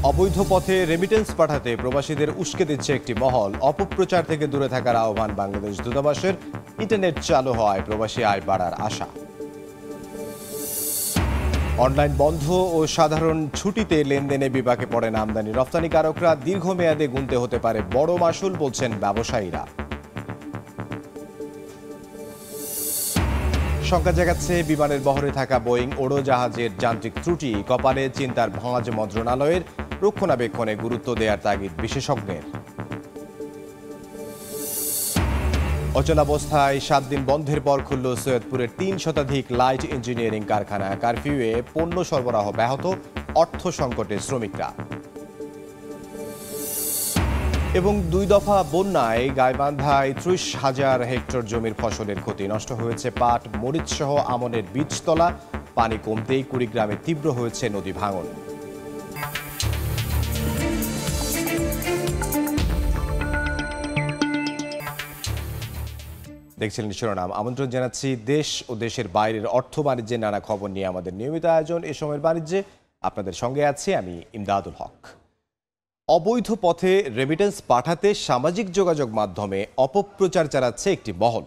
অবৈধ পথে রেমিটেন্স পাঠাতে প্রবাসীদের উস্কে দিচ্ছে একটি মহল। অপপ্রচার থেকে দূরে থাকার আহ্বান বাংলাদেশ দূতাবাসের। ইন্টারনেট চালু হওয়ায় প্রবাসী আয় বাড়ার আশা। অনলাইন বন্ধ ও সাধারণ ছুটিতে লেনদেনে বিপাকে পড়েন আমদানি রপ্তানিকারকরা। দীর্ঘমেয়াদে গুনতে হতে পারে বড় মাসুল, বলছেন ব্যবসায়ীরা। শঙ্কা জাগাচ্ছে বিমানের বহরে থাকা বোয়িং উড়োজাহাজের যান্ত্রিক ত্রুটি। কপালে চিন্তার ভাঁজ মন্ত্রণালয়ের। রক্ষণাবেক্ষণে গুরুত্ব দেওয়ার তাগিদ বিশেষজ্ঞের। অচলাবস্থায় 7 দিন বন্ধের পর খুলল সৈয়দপুরের 3 শতাধিক লাইট ইঞ্জিনিয়ারিং কারখানা। কারফিউয়ে পণ্য সরবরাহ ব্যাহত, অর্থ সংকটে শ্রমিকরা। এবং 2 দফা বন্যায় গাইবান্ধায় 30,000 হেক্টর জমির ফসলের ক্ষতি। নষ্ট হয়েছে পাট, মরিচ সহ আমনের বীজতলা। পানি কমতেই কুড়িগ্রামে তীব্র হয়েছে নদী ভাঙন। দেখছিলেন শিরোনাম। আমন্ত্রণ জানাচ্ছি দেশ ও দেশের বাইরের অর্থ বাণিজ্যের নানা খবর নিয়ে আমাদের নিয়মিত আয়োজন এ সময়ের বাণিজ্যে। আপনাদের সঙ্গে আছি আমি ইমদাদুল হক। অবৈধ পথে রেমিটেন্স পাঠাতে সামাজিক যোগাযোগ মাধ্যমে অপপ্রচার চালাচ্ছে একটি মহল।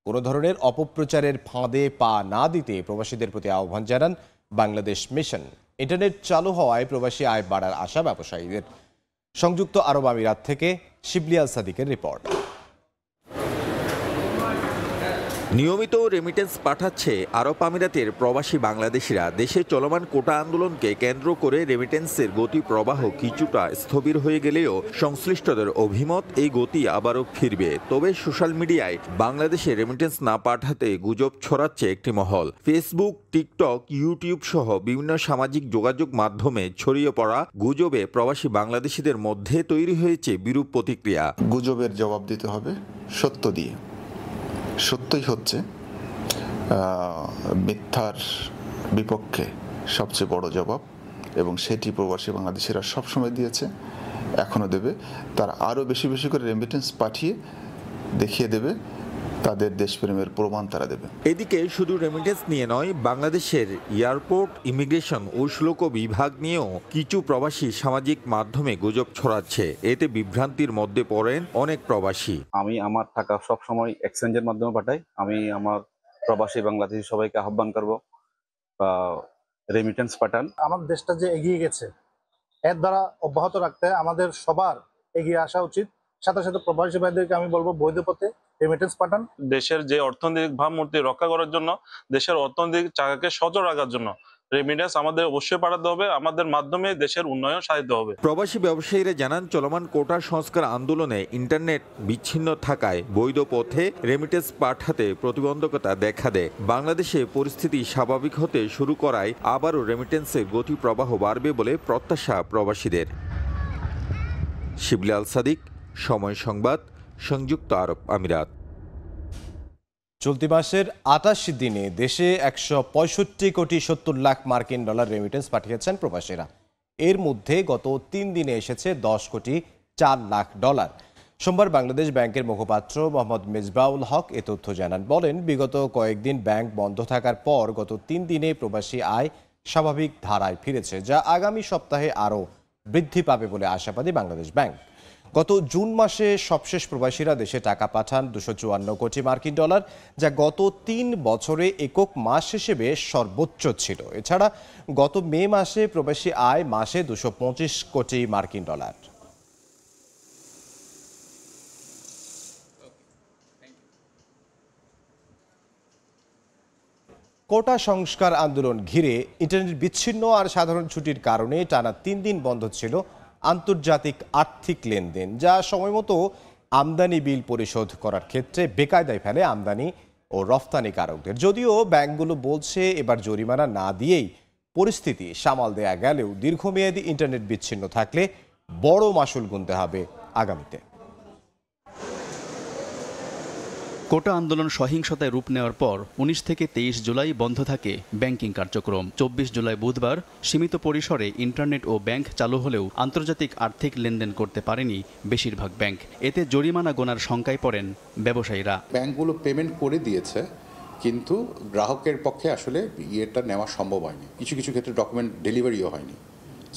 কোনো ধরনের অপপ্রচারের ফাঁদে পা না দিতে প্রবাসীদের প্রতি আহ্বান জানান বাংলাদেশ মিশন। ইন্টারনেট চালু হওয়ায় প্রবাসী আয় বাড়ার আশা ব্যবসায়ীদের। সংযুক্ত আরব আমিরাত থেকে শিবলি আল সাদিকের রিপোর্ট। নিয়মিত রেমিটেন্স পাঠাচ্ছে আরব আমিরাতের প্রবাসী বাংলাদেশিরা। দেশে চলমান কোটা আন্দোলনকে কেন্দ্র করে রেমিটেন্সের গতি প্রবাহ কিছুটা স্থবির হয়ে গেলেও সংশ্লিষ্টদের অভিমত এই গতি আবারও ফিরবে। তবে সোশ্যাল মিডিয়ায় বাংলাদেশে রেমিটেন্স না পাঠাতে গুজব ছড়াচ্ছে একটি মহল। ফেসবুক, টিকটক, ইউটিউব সহ বিভিন্ন সামাজিক যোগাযোগ মাধ্যমে ছড়িয়ে পড়া গুজবে প্রবাসী বাংলাদেশিদের মধ্যে তৈরি হয়েছে বিরূপ প্রতিক্রিয়া। গুজবের জবাব দিতে হবে সত্য দিয়ে। সত্যই হচ্ছে মিথ্যার বিপক্ষে সবচেয়ে বড় জবাব, এবং সেটি প্রবাসী বাংলাদেশিরা সবসময় দিয়েছে, এখনও দেবে। তারা আরও বেশি বেশি করে রেমিটেন্স পাঠিয়ে দেখিয়ে দেবে তাদের দেশপ্রেমের প্রমাণ তারা দেবে। এদিকে শুধু রেমিটেন্স নিয়ে নয়, বাংলাদেশের এয়ারপোর্ট, ইমিগ্রেশন ও শুল্ক বিভাগ নিয়েও কিছু প্রবাসী সামাজিক মাধ্যমে গুজব ছড়াচ্ছে। এতে বিভ্রান্তির মধ্যে পড়েন অনেক প্রবাসী। আমি আমার টাকা সবসময় এক্সচেঞ্জের মাধ্যমে পাঠাই। আমি আমার প্রবাসী বাংলাদেশি সবাইকে আহ্বান করব রেমিটেন্স পাঠান। আমার দেশটা যে এগিয়ে গেছে, এর দ্বারা অব্যাহত রাখতে আমাদের সবার এগিয়ে আসা উচিত। সাথে সাথে প্রবাসী ভাইদেরকে আমি বলবো বৈধ পথে রেমিটেন্স পাঠান। দেশের যে অর্থনৈতিক ভাবমূর্তি রক্ষা করার জন্য, দেশের অর্থনৈতিক চাকাকে সচল রাখার জন্য রেমিটেন্স আমাদের অবশ্যই পাঠাতে হবে। আমাদের মাধ্যমে দেশের উন্নয়ন সাধিত হবে। প্রবাসী ব্যবসায়ীরা জানান, চলমান কোটা সংস্কার আন্দোলনে ইন্টারনেট বিচ্ছিন্ন থাকায় বৈধ পথে রেমিটেন্স পাঠাতে প্রতিবন্ধকতা দেখা দেয়। বাংলাদেশে পরিস্থিতি স্বাভাবিক হতে শুরু করায় আবারও রেমিটেন্সের গতি প্রবাহ বাড়বে বলে প্রত্যাশা প্রবাসীদের। শিবলি আল সাদিক, সময় সংবাদ, সংযুক্ত আরব আমিরাত। চলতি মাসের 28 দিনে দেশে 165 কোটি 70 লাখ মার্কিন ডলার রেমিটেন্স পাঠিয়েছেন প্রবাসীরা। এর মধ্যে গত 3 দিনে এসেছে 10 কোটি 4 লাখ ডলার। সোমবার বাংলাদেশ ব্যাংকের মুখপাত্র মোহাম্মদ মিসবাউল হক এ তথ্য জানান। বলেন, বিগত কয়েকদিন ব্যাংক বন্ধ থাকার পর গত 3 দিনে প্রবাসী আয় স্বাভাবিক ধারায় ফিরেছে, যা আগামী সপ্তাহে আরও বৃদ্ধি পাবে বলে আশাবাদী বাংলাদেশ ব্যাংক। গত জুন মাসে সবশেষ প্রবাসীরা দেশে টাকা পাঠান 254 কোটি মার্কিন ডলার, যা গত 3 বছরে একক মাস হিসেবে সর্বোচ্চ ছিল। এছাড়া গত মে মাসে প্রবাসী আয় মাসে 225 কোটি মার্কিন ডলার। কোটা সংস্কার আন্দোলন ঘিরে ইন্টারনেট বিচ্ছিন্ন আর সাধারণ ছুটির কারণে টানা 3 দিন বন্ধ ছিল আন্তর্জাতিক আর্থিক লেনদেন, যা সময়মতো আমদানি বিল পরিশোধ করার ক্ষেত্রে বেকায়দায় ফেলে আমদানি ও রফতানিকারকদের। যদিও ব্যাংকগুলো বলছে এবার জরিমানা না দিয়েই পরিস্থিতি সামাল দেয়া গেলেও দীর্ঘমেয়াদী ইন্টারনেট বিচ্ছিন্ন থাকলে বড় মাসুল গুনতে হবে আগামীতে। কোটা আন্দোলন সহিংসতায় রূপ নেওয়ার পর 19 থেকে 23 জুলাই বন্ধ থাকে ব্যাংকিং কার্যক্রম। 24 জুলাই বুধবার সীমিত পরিসরে ইন্টারনেট ও ব্যাংক চালু হলেও আন্তর্জাতিক আর্থিক লেনদেন করতে পারেনি বেশিরভাগ ব্যাংক। এতে জরিমানা গোনার শঙ্কায় পড়েন ব্যবসায়ীরা। ব্যাংকগুলো পেমেন্ট করে দিয়েছে, কিন্তু গ্রাহকের পক্ষে আসলে ইয়েটা নেওয়া সম্ভব হয়নি। কিছু কিছু ক্ষেত্রে ডকুমেন্ট ডেলিভারিও হয়নি।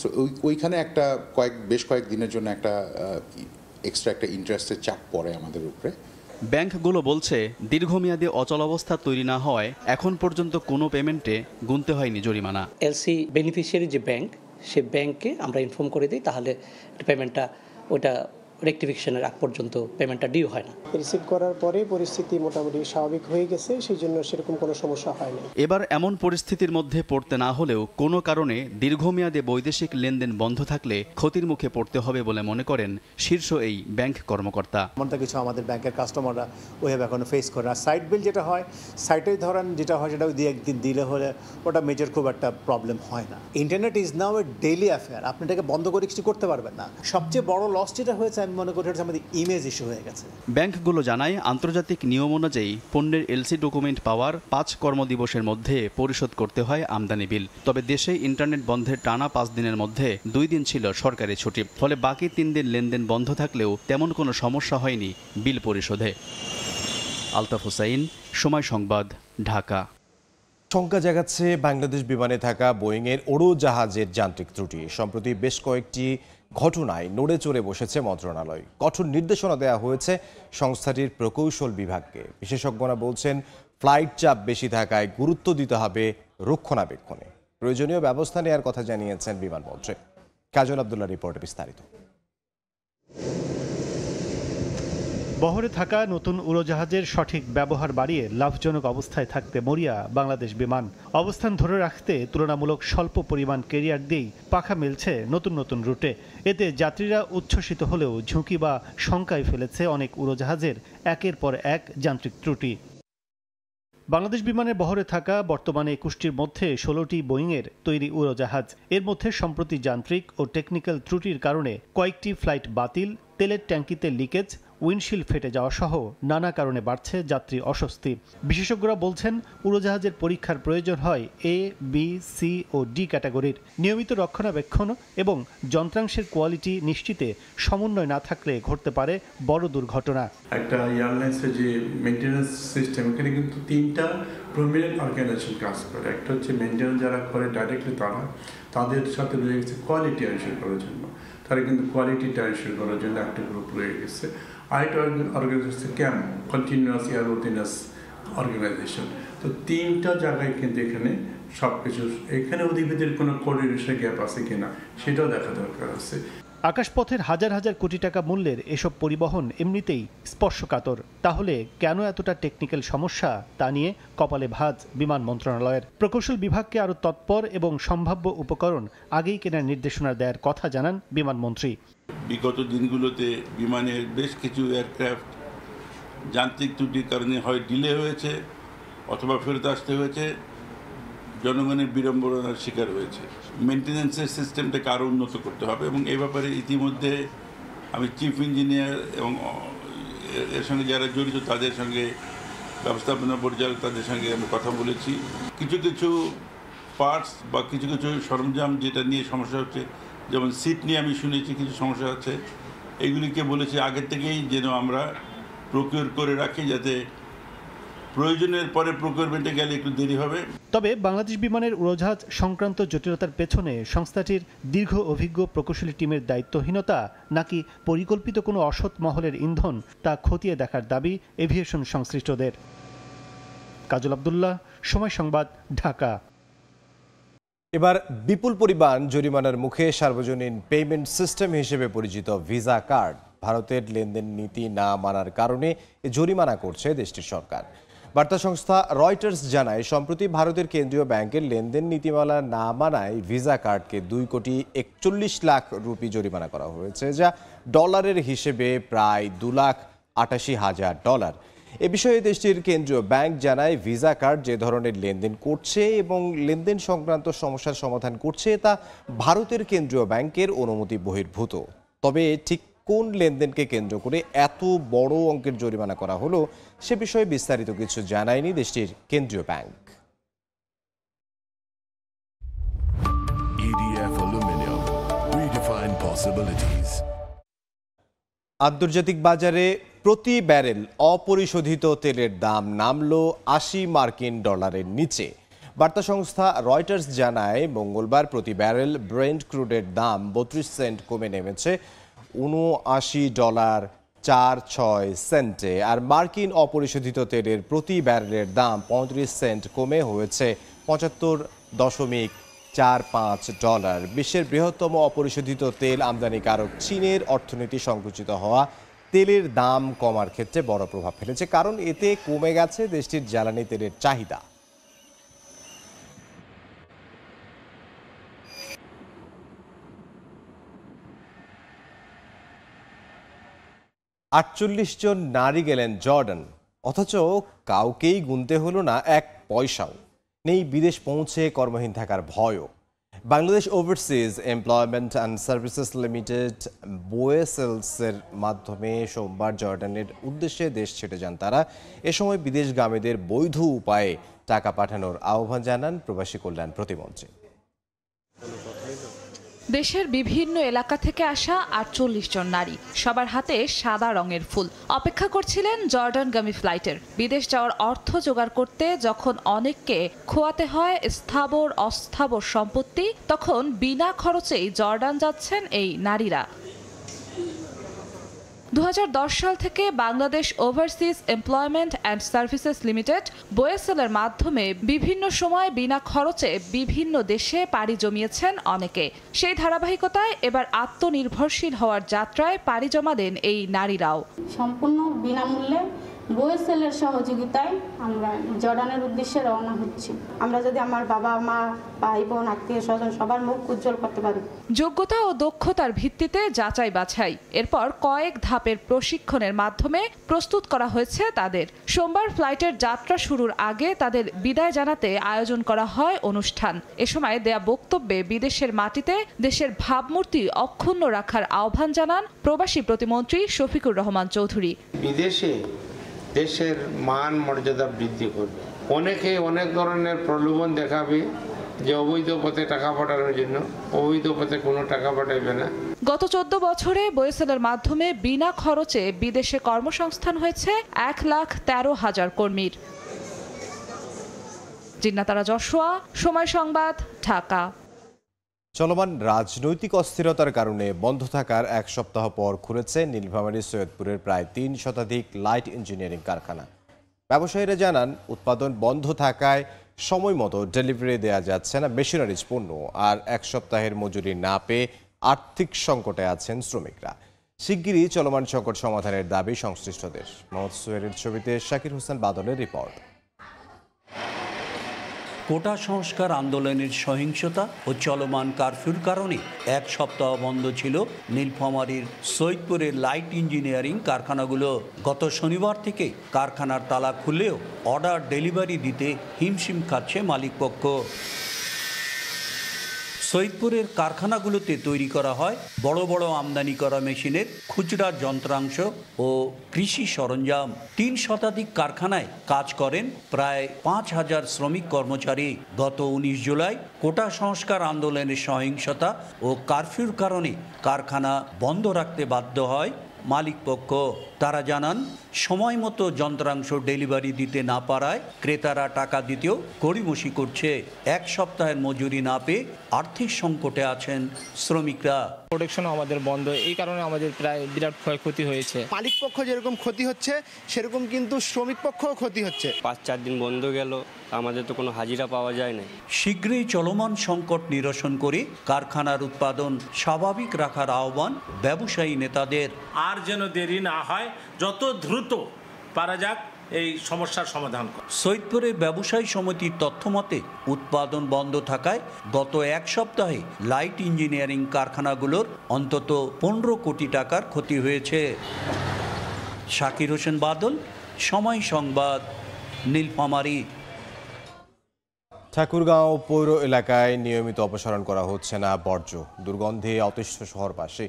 সো ওইখানে একটা বেশ কয়েক দিনের জন্য একটা এক্সট্রা একটা ইন্টারেস্টের চাপ পড়ে আমাদের উপরে। ব্যাংকগুলো বলছে দীর্ঘমেয়াদী অচলাবস্থা তৈরি না হওয়ায় এখন পর্যন্ত কোনো পেমেন্টে গুনতে হয়নি জরিমানা। এলসি বেনিফিশিয়ারি যে ব্যাংক, সে ব্যাংককে আমরা ইনফর্ম করে দিই, তাহলে পেমেন্টটা ওটা রেকটিফিকেশনের আগ পর্যন্ত পেমেন্টটা ডিউ হয় না। রিসিভ করার পরে পরিস্থিতি মোটামুটি স্বাভাবিক হয়ে গেছে, সেই জন্য সেরকম কোনো সমস্যা হয়নি। এবার এমন পরিস্থিতির মধ্যে পড়তে না হলেও কোনো কারণে দীর্ঘমেয়াদে বৈদেশিক লেনদেন বন্ধ থাকলে ক্ষতির মুখে পড়তে হবে বলে মনে করেন শীর্ষ এই ব্যাংক কর্মকর্তা। এমনটা কিছু আমাদের ব্যাংকের কাস্টমাররা ওইভাবে এখনো ফেস করে না। সাইট বিল যেটা হয়, সাইটে ধরেন যেটা হয় সেটা দিয়ে একদিন দিলে হলে ওটা মেজর খুব একটা প্রবলেম হয় না। Internet is now A daily affair, আপনি এটাকে বন্ধ করে কিছু করতে পারবেন না। সবচেয়ে বড় লস যেটা হয়েছে আমি মনে করি এটা আমাদের ইমেজ ইস্যু হয়ে গেছে। ব্যাংকগুলো জানায় আন্তর্জাতিক নিয়ম অনুযায়ী পণ্যের এলসি ডকুমেন্ট পাওয়ার 5 কর্মদিবসের মধ্যে পরিশোধ করতে হয় আমদানি বিল। তবে দেশে ইন্টারনেট বন্ধের টানা 5 দিনের মধ্যে 2 দিন ছিল সরকারি ছুটি, ফলে বাকি 3 দিন লেনদেন বন্ধ থাকলেও তেমন কোনো সমস্যা হয়নি বিল পরিশোধে। আলতাফ হুসাইন, সময় সংবাদ, ঢাকা। শঙ্কা জাগাচ্ছে বাংলাদেশ বিমানে থাকা বোয়িংয়ের উড়োজাহাজের যান্ত্রিক ত্রুটি। সম্প্রতি বেশ কয়েকটি ঘটনায় নড়ে চড়ে বসেছে মন্ত্রণালয়। কঠোর নির্দেশনা দেওয়া হয়েছে সংস্থাটির প্রকৌশল বিভাগকে। বিশেষজ্ঞরা বলছেন ফ্লাইট চাপ বেশি থাকায় গুরুত্ব দিতে হবে রক্ষণাবেক্ষণে। প্রয়োজনীয় ব্যবস্থা নেওয়ার কথা জানিয়েছেন বিমানমন্ত্রী। কাজল আব্দুল্লাহ রিপোর্টে বিস্তারিত। বহরে থাকা নতুন উড়োজাহাজের সঠিক ব্যবহার বাড়িয়ে লাভজনক অবস্থায় থাকতে মরিয়া বাংলাদেশ বিমান। অবস্থান ধরে রাখতে তুলনামূলক স্বল্প পরিমাণ ক্যারিয়ার দিয়েই পাখা মেলছে নতুন নতুন রুটে। এতে যাত্রীরা উচ্ছ্বসিত হলেও ঝুঁকি বা শঙ্কায় ফেলেছে অনেক উড়োজাহাজের একের পর এক যান্ত্রিক ত্রুটি। বাংলাদেশ বিমানের বহরে থাকা বর্তমানে 21টির মধ্যে 16টি বোয়িংয়ের তৈরি উড়োজাহাজ। এর মধ্যে সম্প্রতি যান্ত্রিক ও টেকনিক্যাল ত্রুটির কারণে কয়েকটি ফ্লাইট বাতিল, তেলের ট্যাঙ্কিতে লিকেজ, উইন্ডশিল্ড ফেটে যাওয়া সহ নানা কারণে বাড়ছে যাত্রী অস্বস্তি। বিশেষজ্ঞরা বলছেন উড়োজাহাজের পরীক্ষার প্রয়োজন হয় এ, বি, সি ও ডি ক্যাটাগরির। নিয়মিত রক্ষণাবেক্ষণ এবং যন্ত্রাংশের কোয়ালিটি নিশ্চিতে সমন্বয় না থাকলে ঘটতে পারে বড় দুর্ঘটনা। একটা এয়ারলাইন্সের যে মেইনটেনেন্স সিস্টেম, এখানে কিন্তু 3টা প্রমিনেন্ট অর্গানাইজেশন কাজ করে। একটা হচ্ছে মেইনটেনেন্স যারা করে ডাইরেক্টলি, তাদের সাথে রয়ে গেছে কোয়ালিটি এনশিওর করার জন্য। তারা কিন্তু কোয়ালিটিটা এনশিওর করার জন্য একটা গ্রুপ রয়ে গেছে। আরেকটা অর্গানাইজেশন ক্যাম, কন্টিনিউয়াস এয়ারওয়ার্দিনেস অর্গানাইজেশন। তো 3টা জায়গায় কিন্তু এখানে সব কিছু, এখানে অধিপতির কোনো কোঅর্ডিনেশন গ্যাপ আছে কিনা সেটাও দেখা দরকার আছে। আকাশপথের হাজার হাজার কোটি টাকা মূল্যের এসব পরিবহন এমনিতেই স্পর্শকাতর, তাহলে কেন এতটা টেকনিক্যাল সমস্যা তা নিয়ে কপালে ভাঁজ বিমান মন্ত্রণালয়ের। প্রকৌশল বিভাগকে আরও তৎপর এবং সম্ভাব্য উপকরণ আগেই কেনার নির্দেশনা দেওয়ার কথা জানান বিমানমন্ত্রী। বিগত দিনগুলোতে বিমানের বেশ কিছু এয়ারক্রাফট যান্ত্রিক ত্রুটির কারণে হয় ডিলে হয়েছে অথবা ফেরত আসতে হয়েছে, জনগণের বিড়ম্বনার শিকার হয়েছে। মেনটেন্যান্সের সিস্টেমটাকে আরও উন্নত করতে হবে এবং এই ব্যাপারে ইতিমধ্যে আমি চিফ ইঞ্জিনিয়ার এবং এর সঙ্গে যারা জড়িত তাদের সঙ্গে, ব্যবস্থাপনা পরিচালক তাদের সঙ্গে আমি কথা বলেছি। কিছু কিছু পার্টস বা কিছু কিছু সরঞ্জাম যেটা নিয়ে সমস্যা হচ্ছে, যেমন সিট নিয়ে আমি শুনেছি কিছু সমস্যা আছে, এগুলিকে বলেছি আগের থেকেই যেন আমরা প্রকিউর করে রাখি, যাতে প্রয়োজনের পরে প্রকিউরমেন্টে গেলে একটু দেরি হবে। তবে বাংলাদেশ বিমানের উড়োজাহাজ সংক্রান্ত জটিলতার পেছনে সংস্থাটির দীর্ঘ অভিজ্ঞ প্রকৌশলী টিমের দায়িত্বহীনতা নাকি পরিকল্পিত কোনো অসৎ মহলের ইন্ধন, তা খতিয়ে দেখার দাবি এভিয়েশন সংশ্লিষ্টদের। কাজল আব্দুল্লাহ, সময় সংবাদ, ঢাকা। এবার বিপুল পরিমাণ জরিমানার মুখে সার্বজনীন পেমেন্ট সিস্টেম হিসেবে পরিচিত ভিসা কার্ড ভারতের লেনদেন নীতি না মানার কারণে জরিমানা করছে দেশটির সরকার। বার্তা সংস্থা রয়টার্স জানায়, সম্প্রতি ভারতের কেন্দ্রীয় ব্যাংকের লেনদেন নীতিমালা না মানায় ভিসা কার্ডকে 2,41 লাখ রুপি জরিমানা করা হয়েছে, যা ডলারের হিসেবে প্রায় $2,88,000। এ বিষয়ে দেশটির কেন্দ্রীয় ব্যাংক জানায়, ভিসা কার্ড যে ধরনের লেনদেন করছে এবং লেনদেন সংক্রান্ত সমস্যার সমাধান করছে তা ভারতের কেন্দ্রীয় ব্যাংকের অনুমতি বহির্ভূত। তবে ঠিক কোন লেনদেনকে কেন্দ্র করে এত বড় অঙ্কের জরিমানা করা হলো সে বিষয়ে বিস্তারিত কিছু জানায়নি দেশটির কেন্দ্রীয় ব্যাংক। আন্তর্জাতিক বাজারে প্রতি ব্যারেল অপরিশোধিত তেলের দাম নামল $80 নিচে। বার্তা সংস্থা রয়টার্স জানায় মঙ্গলবার প্রতি ব্যারেল ব্রেন্ট ক্রুডের দাম 32 সেন্ট কমে নেমেছে $79.46 আর মার্কিন অপরিশোধিত তেলের প্রতি ব্যারেলের দাম 35 সেন্ট কমে হয়েছে $75.45। বিশ্বের বৃহত্তম অপরিশোধিত তেল আমদানিকারক চীনের অর্থনীতি সংকুচিত হওয়া তেলের দাম কমার ক্ষেত্রে বড় প্রভাব ফেলেছে, কারণ এতে কমে গেছে দেশটির জ্বালানি তেলের চাহিদা। $48 জন নারী গেলেন জর্ডান, অথচ কাউকেই গুনতে হলো না এক পয়সাও। নেই বিদেশ পৌঁছে কর্মহীন থাকার ভয়ও। Bangladesh overseas employment and services limited বোয়েসেলসের মাধ্যমে সোমবার জর্ডানের উদ্দেশ্যে দেশ ছেড়ে যান তারা। এ সময় বিদেশগামীদের বৈধ উপায়ে টাকা পাঠানোর আহ্বান জানান প্রবাসী কল্যাণ প্রতিমন্ত্রী। দেশের বিভিন্ন এলাকা থেকে আসা 48 জন নারী, সবার হাতে সাদা রঙের ফুল, অপেক্ষা করছিলেন জর্ডানগামী ফ্লাইটের। বিদেশ যাওয়ার অর্থ জোগাড় করতে যখন অনেককে খোয়াতে হয় স্থাবর অস্থাবর সম্পত্তি, তখন বিনা খরচেই জর্ডান যাচ্ছেন এই নারীরা। 2010 সাল থেকে Bangladesh overseas employment and services limited বোয়েসেলের মাধ্যমে বিভিন্ন সময় বিনা খরচে বিভিন্ন দেশে পাড়ি জমিয়েছেন অনেকে। সেই ধারাবাহিকতায় এবার আত্মনির্ভরশীল হওয়ার যাত্রায় পাড়ি জমালেন এই নারীরাও। সম্পূর্ণ বিনামূল্যে বোয়েসেলের সহযোগিতায় আমরা জর্ডানের উদ্দেশ্যে রওনা হচ্ছি। আমরা যদি আমার বাবা মা ভাই বোন আত্মীয় স্বজন সবার মুখ উজ্জ্বল করতে পারি। যোগ্যতা ও দক্ষতার ভিত্তিতে যাচাই বাছাই, এরপর কয়েক ধাপের প্রশিক্ষণের মাধ্যমে প্রস্তুত করা হয়েছে তাদের। সোমবার ফ্লাইটের যাত্রা শুরুর আগে তাদের বিদায় জানাতে আয়োজন করা হয় অনুষ্ঠান। এ সময় দেয়া বক্তব্যে বিদেশের মাটিতে দেশের ভাবমূর্তি অক্ষুণ্ণ রাখার আহ্বান জানান প্রবাসী প্রতিমন্ত্রী শফিকুর রহমান চৌধুরী। বিদেশে দেশের মান মর্যাদা বৃদ্ধি করবে। অনেকে অনেক ধরনের প্রলোভন দেখাবে যে অবৈধ পথে টাকা পাঠানোর জন্য, অবৈধ পথে কোনো টাকা পাঠাইবে না। গত 14 বছরে বোয়েসেলের মাধ্যমে বিনা খরচে বিদেশে কর্মসংস্থান হয়েছে 1,13,000 কর্মীর। জিন্নাতারা যশোয়া, সময় সংবাদ, ঢাকা। চলমান রাজনৈতিক অস্থিরতার কারণে বন্ধ থাকার এক সপ্তাহ পর খুলেছে নীলফামারী সৈয়দপুরের প্রায় 3 শতাধিক লাইট ইঞ্জিনিয়ারিং কারখানা। ব্যবসায়ীরা জানান, উৎপাদন বন্ধ থাকায় সময় মতো ডেলিভারি দেওয়া যাচ্ছে না মেশিনারিজ পণ্য, আর এক সপ্তাহের মজুরি না পেয়ে আর্থিক সংকটে আছেন শ্রমিকরা। শিগগিরই চলমান সংকট সমাধানের দাবি সংশ্লিষ্টদের। মোহাম্মদ সোহেলের ছবিতে শাকির হোসেন বাদলের রিপোর্ট। কোটা সংস্কার আন্দোলনের সহিংসতা ও চলমান কারফিউর কারণে এক সপ্তাহ বন্ধ ছিল নীলফামারীর সৈয়দপুরের লাইট ইঞ্জিনিয়ারিং কারখানাগুলো। গত শনিবার থেকে কারখানার তালা খুললেও অর্ডার ডেলিভারি দিতে হিমশিম খাচ্ছে মালিকপক্ষ। সৈয়দপুরের কারখানাগুলোতে তৈরি করা হয় বড় বড় আমদানি করা মেশিনের খুচরা যন্ত্রাংশ ও কৃষি সরঞ্জাম। 3 শতাধিক কারখানায় কাজ করেন প্রায় 5,000 শ্রমিক কর্মচারী। গত 19 জুলাই কোটা সংস্কার আন্দোলনের সহিংসতা ও কারফিউর কারণে কারখানা বন্ধ রাখতে বাধ্য হয় মালিকপক্ষ। তারা জানান, সময় মতো যন্ত্রাংশ ডেলিভারি দিতে না পারায় ক্রেতারা টাকা দিতেও গড়িমসি করছে। এক সপ্তাহের মজুরি না পেয়ে আর্থিক সংকটে আছেন শ্রমিকরা। প্রোডাকশন আমাদের বন্ধ, এই কারণে আমাদের প্রায় বিরাট ক্ষয়ক্ষতি হয়েছে। মালিক পক্ষ যেরকম ক্ষতি হচ্ছে সেরকম কিন্তু শ্রমিক পক্ষও ক্ষতি হচ্ছে। 5-4 দিন বন্ধ গেল, আমাদের তো কোনো হাজিরা পাওয়া যায় না। শীঘ্রই চলমান সংকট নিরসন করে কারখানার উৎপাদন স্বাভাবিক রাখার আহ্বান ব্যবসায়ী নেতাদের। আর যেন দেরি না হয়, যত দ্রুত পারা যাক এই সমস্যার সমাধান করা। সৈয়দপুরের ব্যবসায়ী সমিতির তথ্যমতে উৎপাদন বন্ধ থাকায় গত এক সপ্তাহে লাইট ইঞ্জিনিয়ারিং কারখানাগুলোর অন্তত 15 কোটি টাকার ক্ষতি হয়েছে। শাকির হোসেন বাদল, সময় সংবাদ, নীলফামারী। ঠাকুরগাঁও পৌর এলাকায় নিয়মিত অপসারণ করা হচ্ছে না বর্জ্য। দুর্গন্ধে অতিষ্ঠ শহরবাসী।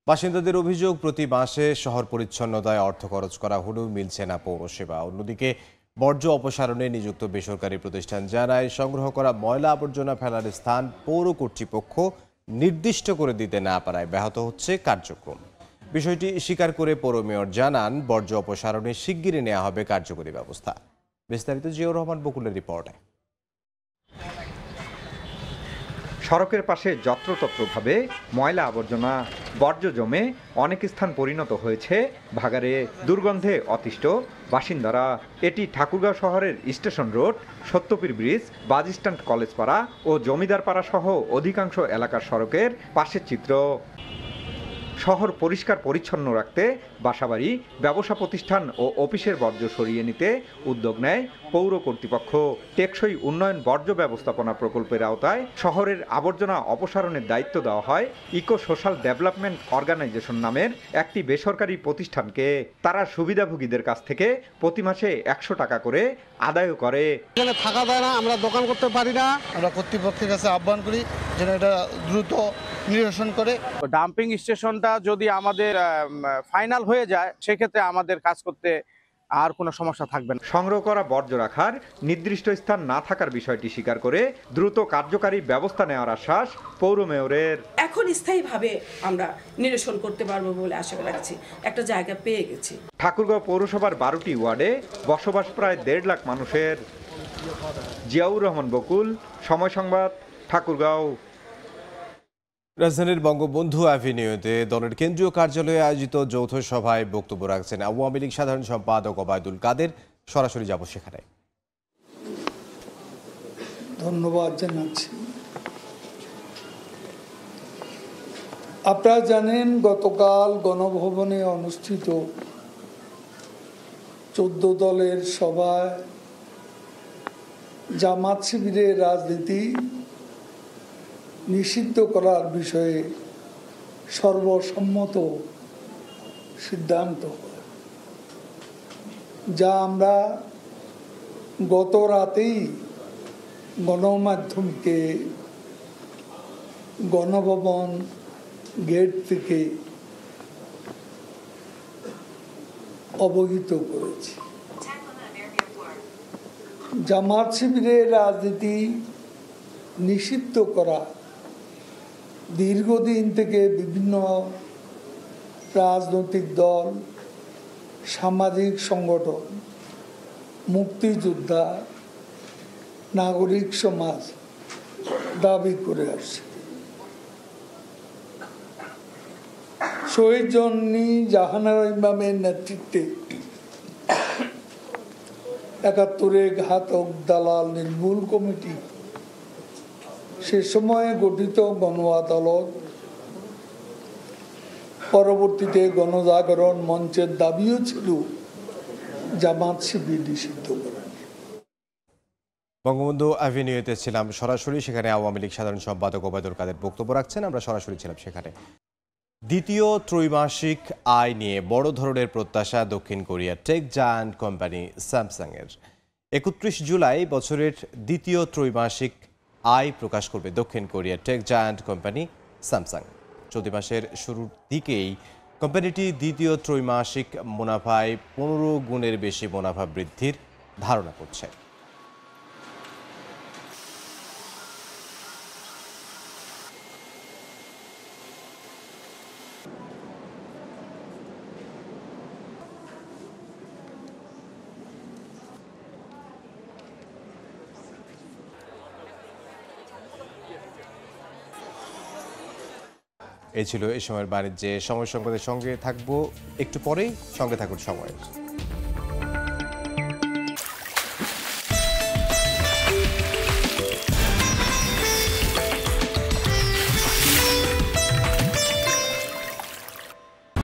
বাসিন্দাদের অভিযোগ, প্রতি মাসে শহর পরিচ্ছন্নতায় অর্থ খরচ করা হলেও মিলছে না পৌরসেবা। অন্যদিকে বর্জ্য অপসারণে নিযুক্ত বেসরকারি প্রতিষ্ঠান জানায়, সংগ্রহ করা ময়লা আবর্জনা ফেলার স্থান পৌর কর্তৃপক্ষ নির্দিষ্ট করে দিতে না পারায় ব্যাহত হচ্ছে কার্যক্রম। বিষয়টি স্বীকার করে পৌর মেয়র জানান, বর্জ্য অপসারণে শিগগিরই নেওয়া হবে কার্যকরী ব্যবস্থা। বিস্তারিত জিয়াউর রহমান বকুলের রিপোর্টে। সড়কের পাশে যত্রতত্রভাবে ময়লা আবর্জনা বর্জ্য জমে অনেক স্থান পরিণত হয়েছে ভাগাড়ে, দুর্গন্ধে অতিষ্ঠ বাসিন্দারা। এটি ঠাকুরগাঁও শহরের station road, Satyapir bridge, bus stand, কলেজপাড়া ও জমিদারপাড়া সহ অধিকাংশ এলাকার সড়কের পাশের চিত্র। শহর পরিষ্কার পরিচ্ছন্ন রাখতে বাসাবাড়ি, ব্যবসা প্রতিষ্ঠান ও অফিসের বর্জ্য সরিয়ে নিতে উদ্যোগ নেয় পৌর কর্তৃপক্ষ। টেকসই উন্নয়ন বর্জ্য ব্যবস্থাপনা প্রকল্পের আওতায় শহরের আবর্জনা অপসারণের দায়িত্ব দেওয়া হয় ইকো সোশ্যাল ডেভেলপমেন্ট অর্গানাইজেশন নামের একটি বেসরকারি প্রতিষ্ঠানকে। তারা সুবিধাভোগীদের কাছ থেকে প্রতি মাসে 100 টাকা করে আদায় করে। এখানে থাকা যায় না, আমরা দোকান করতে পারি না। আমরা কর্তৃপক্ষের কাছে আহ্বান করি যেন এটা দ্রুত নিরসন করে। ডাম্পিং স্টেশনটা যদি আমাদের ফাইনাল হয়ে যায় সেক্ষেত্রে আমাদের কাজ করতে আর কোনো সমস্যা থাকবে না। সংগ্রহ করা বর্জ্য রাখার নির্দিষ্ট স্থান না থাকার বিষয়টি স্বীকার করে দ্রুত কার্যকারী ব্যবস্থা নেওয়ার আশ্বাস পৌর মেয়রের। এখন স্থায়ীভাবে আমরা নিরসন করতে পারবো বলে আশা রাখছি, একটা জায়গা পেয়ে গেছি। ঠাকুরগাঁও পৌরসভার 12টি ওয়ার্ডে বসবাস প্রায় 1.5 লাখ মানুষের। জিয়াউর রহমান বকুল, সময় সংবাদ, ঠাকুরগাঁও। রাজধানীর বঙ্গবন্ধু অ্যাভিনিউতে দলের কেন্দ্রীয় কার্যালয়ে আয়োজিত যৌথ সভায় বক্তব্য রাখছেন আওয়ামী লীগ সাধারণ সম্পাদক ওবায়দুল কাদের। সরাসরি যাব সেখানে। ধন্যবাদ জানাচ্ছি। আপনারা জানেন গতকাল গণভবনে অনুষ্ঠিত 14 দলের সভায় জামাত শিবিরের রাজনীতি নিষিদ্ধ করার বিষয়ে সর্বসম্মত সিদ্ধান্ত, যা আমরা গত রাতেই গণমাধ্যমকে গণভবন গেট থেকে অবহিত করেছি। জামাত শিবিরের রাজনীতি নিষিদ্ধ করা দীর্ঘদিন থেকে বিভিন্ন রাজনৈতিক দল, সামাজিক সংগঠন, মুক্তিযোদ্ধা, নাগরিক সমাজ দাবি করে আসছে। শহীদ জননী জাহানারা ইমামের নেতৃত্বে ৭১ ঘাতক দালাল নির্মূল কমিটি, সে সময়ে গঠিত গণ আদালত, পরবর্তীতে গণজাগরণ মঞ্চের দাবিও ছিল জামাত শিবির নিষিদ্ধ করা। বঙ্গবন্ধু অ্যাভিনিউতে ছিলাম সরাসরি, সেখানে আওয়ামী লীগ সাধারণ সম্পাদক ওবায়দুল কাদের বক্তব্য রাখছেন। আমরা সরাসরি ছিলাম সেখানে। দ্বিতীয় ত্রৈমাসিক আয় নিয়ে বড় ধরনের প্রত্যাশা দক্ষিণ কোরিয়ার টেক জায়ান্ট কোম্পানি স্যামসাংয়ের। 31 জুলাই বছরের দ্বিতীয় ত্রৈমাসিক আয় প্রকাশ করবে দক্ষিণ কোরিয়ার টেক জায়ান্ট কোম্পানি স্যামসাং। চলতি মাসের শুরুর দিকেই কোম্পানিটি দ্বিতীয় ত্রৈমাসিক মুনাফায় 15 গুণের বেশি মুনাফা বৃদ্ধির ধারণা করছে। এই ছিল এই সময়ের বাণিজ্যে। সময় সংবাদের সঙ্গে থাকবো একটু পরেই, সঙ্গে থাকুন সময়।